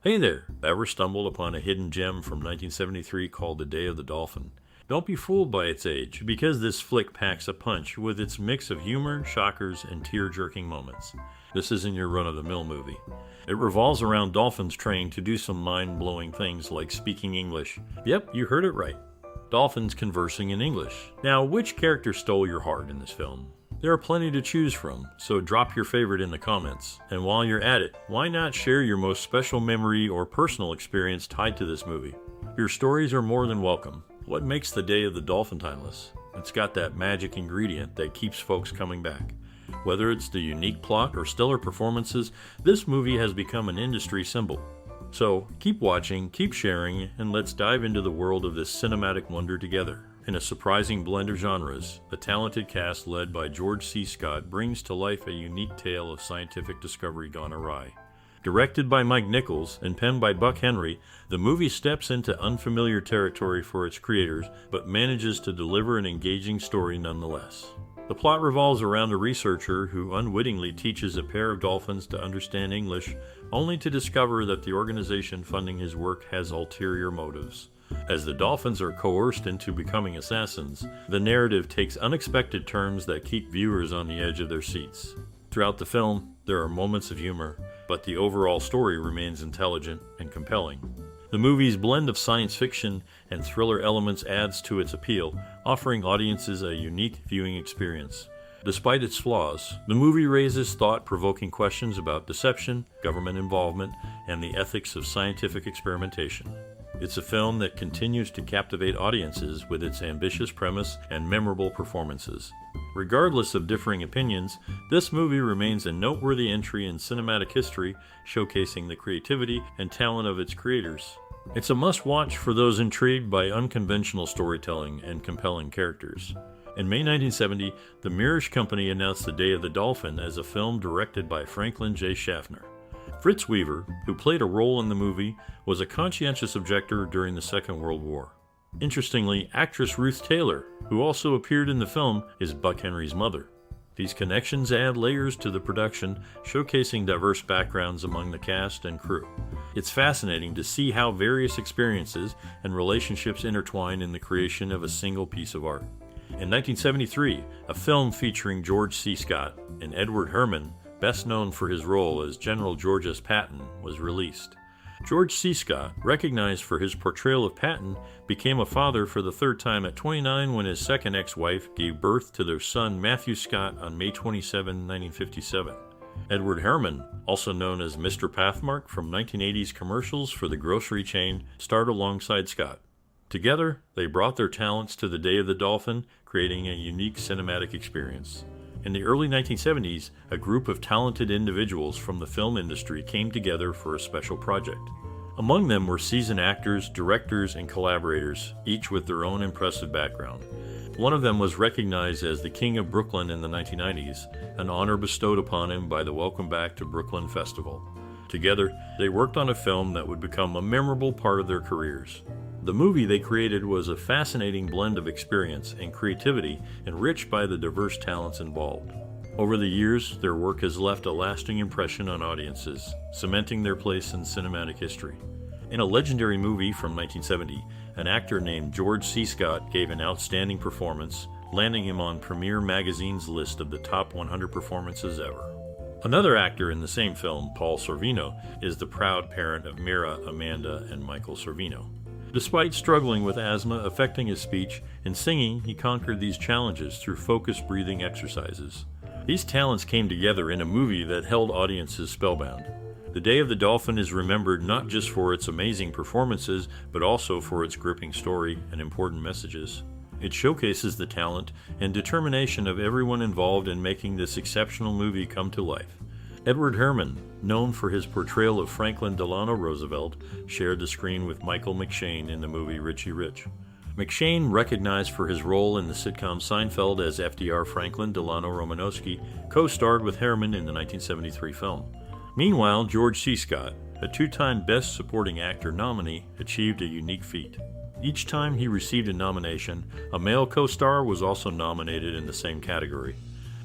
Hey there! Ever stumbled upon a hidden gem from 1973 called The Day of the Dolphin? Don't be fooled by its age, because this flick packs a punch with its mix of humor, shockers, and tear-jerking moments. This isn't your run-of-the-mill movie. It revolves around dolphins trained to do some mind-blowing things like speaking English. Yep, you heard it right. Dolphins conversing in English. Now, which character stole your heart in this film? There are plenty to choose from, so drop your favorite in the comments. And while you're at it, why not share your most special memory or personal experience tied to this movie? Your stories are more than welcome. What makes The Day of the Dolphin timeless? It's got that magic ingredient that keeps folks coming back. Whether it's the unique plot or stellar performances, this movie has become an industry symbol. So keep watching, keep sharing, and let's dive into the world of this cinematic wonder together. In a surprising blend of genres, the talented cast led by George C. Scott brings to life a unique tale of scientific discovery gone awry. Directed by Mike Nichols and penned by Buck Henry, the movie steps into unfamiliar territory for its creators, but manages to deliver an engaging story nonetheless. The plot revolves around a researcher who unwittingly teaches a pair of dolphins to understand English, only to discover that the organization funding his work has ulterior motives. As the dolphins are coerced into becoming assassins, the narrative takes unexpected turns that keep viewers on the edge of their seats. Throughout the film, there are moments of humor, but the overall story remains intelligent and compelling. The movie's blend of science fiction and thriller elements adds to its appeal, offering audiences a unique viewing experience. Despite its flaws, the movie raises thought-provoking questions about deception, government involvement, and the ethics of scientific experimentation. It's a film that continues to captivate audiences with its ambitious premise and memorable performances. Regardless of differing opinions, this movie remains a noteworthy entry in cinematic history, showcasing the creativity and talent of its creators. It's a must-watch for those intrigued by unconventional storytelling and compelling characters. In May 1970, the Mirisch Company announced The Day of the Dolphin as a film directed by Franklin J. Schaffner. Fritz Weaver, who played a role in the movie, was a conscientious objector during the Second World War. Interestingly, actress Ruth Taylor, who also appeared in the film, is Buck Henry's mother. These connections add layers to the production, showcasing diverse backgrounds among the cast and crew. It's fascinating to see how various experiences and relationships intertwine in the creation of a single piece of art. In 1973, a film featuring George C. Scott and Edward Herrmann, best known for his role as General George S. Patton, was released. George C. Scott, recognized for his portrayal of Patton, became a father for the third time at 29 when his second ex-wife gave birth to their son Matthew Scott on May 27, 1957. Edward Herrmann, also known as Mr. Pathmark from 1980s commercials for the grocery chain, starred alongside Scott. Together, they brought their talents to The Day of the Dolphin, creating a unique cinematic experience. In the early 1970s, a group of talented individuals from the film industry came together for a special project. Among them were seasoned actors, directors, and collaborators, each with their own impressive background. One of them was recognized as the King of Brooklyn in the 1990s, an honor bestowed upon him by the Welcome Back to Brooklyn Festival. Together, they worked on a film that would become a memorable part of their careers. The movie they created was a fascinating blend of experience and creativity, enriched by the diverse talents involved. Over the years, their work has left a lasting impression on audiences, cementing their place in cinematic history. In a legendary movie from 1970, an actor named George C. Scott gave an outstanding performance, landing him on Premiere Magazine's list of the top 100 performances ever. Another actor in the same film, Paul Sorvino, is the proud parent of Mira, Amanda, and Michael Sorvino. Despite struggling with asthma affecting his speech, in singing he conquered these challenges through focused breathing exercises. These talents came together in a movie that held audiences spellbound. The Day of the Dolphin is remembered not just for its amazing performances, but also for its gripping story and important messages. It showcases the talent and determination of everyone involved in making this exceptional movie come to life. Edward Herrmann, known for his portrayal of Franklin Delano Roosevelt, shared the screen with Michael McShane in the movie Richie Rich. McShane, recognized for his role in the sitcom Seinfeld as FDR Franklin Delano Romanowski, co-starred with Herrmann in the 1973 film. Meanwhile, George C. Scott, a two-time Best Supporting Actor nominee, achieved a unique feat. Each time he received a nomination, a male co-star was also nominated in the same category.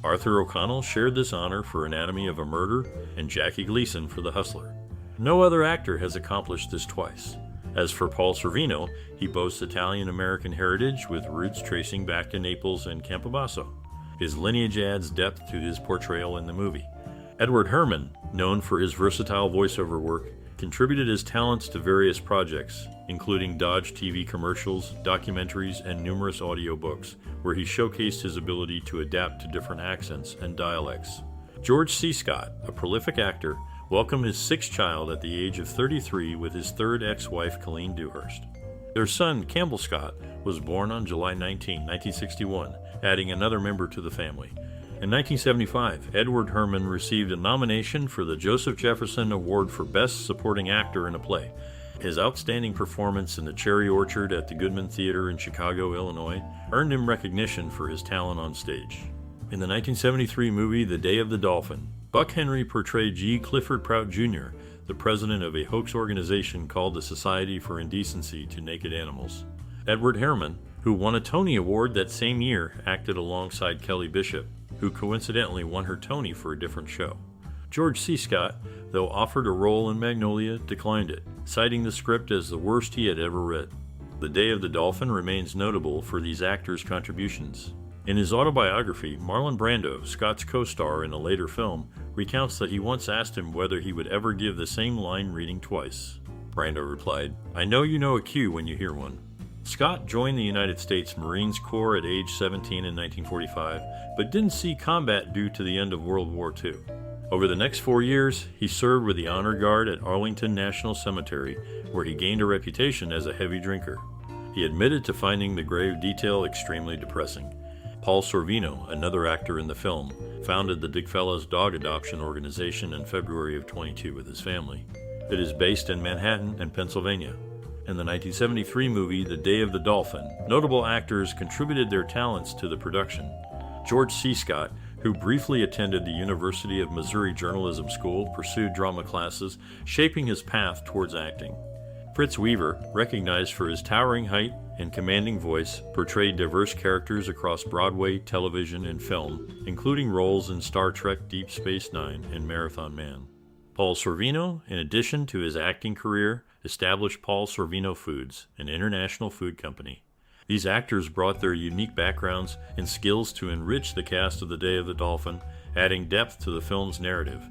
Arthur O'Connell shared this honor for Anatomy of a Murder and Jackie Gleason for The Hustler. No other actor has accomplished this twice. As for Paul Sorvino, he boasts Italian-American heritage with roots tracing back to Naples and Campobasso. His lineage adds depth to his portrayal in the movie. Edward Herrmann, known for his versatile voiceover work, contributed his talents to various projects, including Dodge TV commercials, documentaries, and numerous audiobooks, where he showcased his ability to adapt to different accents and dialects. George C. Scott, a prolific actor, welcomed his sixth child at the age of 33 with his third ex-wife, Colleen Dewhurst. Their son, Campbell Scott, was born on July 19, 1961, adding another member to the family. In 1975, Edward Herrmann received a nomination for the Joseph Jefferson Award for Best Supporting Actor in a Play. His outstanding performance in The Cherry Orchard at the Goodman Theater in Chicago, Illinois, earned him recognition for his talent on stage. In the 1973 movie The Day of the Dolphin, Buck Henry portrayed G. Clifford Prout Jr., the president of a hoax organization called the Society for Indecency to Naked Animals. Edward Herrmann, who won a Tony Award that same year, acted alongside Kelly Bishop, who coincidentally won her Tony for a different show. George C. Scott, though offered a role in Magnolia, declined it, citing the script as the worst he had ever read. The Day of the Dolphin remains notable for these actors' contributions. In his autobiography, Marlon Brando, Scott's co-star in a later film, recounts that he once asked him whether he would ever give the same line reading twice. Brando replied, "I know you know a cue when you hear one." Scott joined the United States Marines Corps at age 17 in 1945, but didn't see combat due to the end of World War II. Over the next 4 years, he served with the Honor Guard at Arlington National Cemetery, where he gained a reputation as a heavy drinker. He admitted to finding the grave detail extremely depressing. Paul Sorvino, another actor in the film, founded the Dickfellas Dog Adoption Organization in February of 22 with his family. It is based in Manhattan and Pennsylvania. In the 1973 movie The Day of the Dolphin, notable actors contributed their talents to the production. George C. Scott, who briefly attended the University of Missouri Journalism School, pursued drama classes, shaping his path towards acting. Fritz Weaver, recognized for his towering height and commanding voice, portrayed diverse characters across Broadway, television, and film, including roles in Star Trek Deep Space Nine and Marathon Man. Paul Sorvino, in addition to his acting career, established Paul Sorvino Foods, an international food company. These actors brought their unique backgrounds and skills to enrich the cast of The Day of the Dolphin, adding depth to the film's narrative.